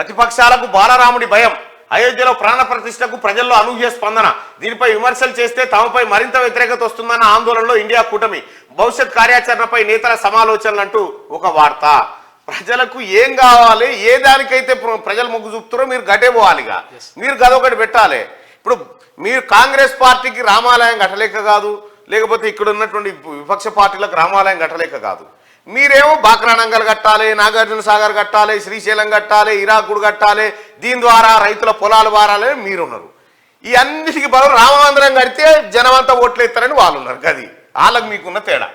ప్రతిపక్షాలకు బాలరాముడి భయం, అయోధ్యలో ప్రాణ ప్రతిష్టకు ప్రజల్లో అనూహ్య స్పందన, దీనిపై విమర్శలు చేస్తే తమపై మరింత వ్యతిరేకత వస్తుందన్న ఆందోళనలో ఇండియా కూటమి, భవిష్యత్ కార్యాచరణపై నేతల సమాలోచనలు అంటూ ఒక వార్త. ప్రజలకు ఏం కావాలి, ఏ దానికైతే ప్రజలు మొగ్గు చూపుతారో మీరు గటే పోవాలిగా, మీరు గదొకటి పెట్టాలి. ఇప్పుడు మీరు కాంగ్రెస్ పార్టీకి రామాలయం కట్టలేక కాదు, లేకపోతే ఇక్కడ ఉన్నటువంటి విపక్ష పార్టీలకు రామాలయం కట్టలేక కాదు, మీరేమో బాక్రానంగల్ కట్టాలి, నాగార్జున సాగర్ కట్టాలి, శ్రీశైలం కట్టాలి, ఇరాకుడు కట్టాలి, దీని ద్వారా రైతుల పొలాలు వారాలి మీరున్నారు. ఈ అన్నిటికీ బదులు రామమందిరం కడితే జనమంతా ఓట్లు ఎత్తారని వాళ్ళు ఉన్నారు. అది వాళ్ళకి మీకున్న తేడా.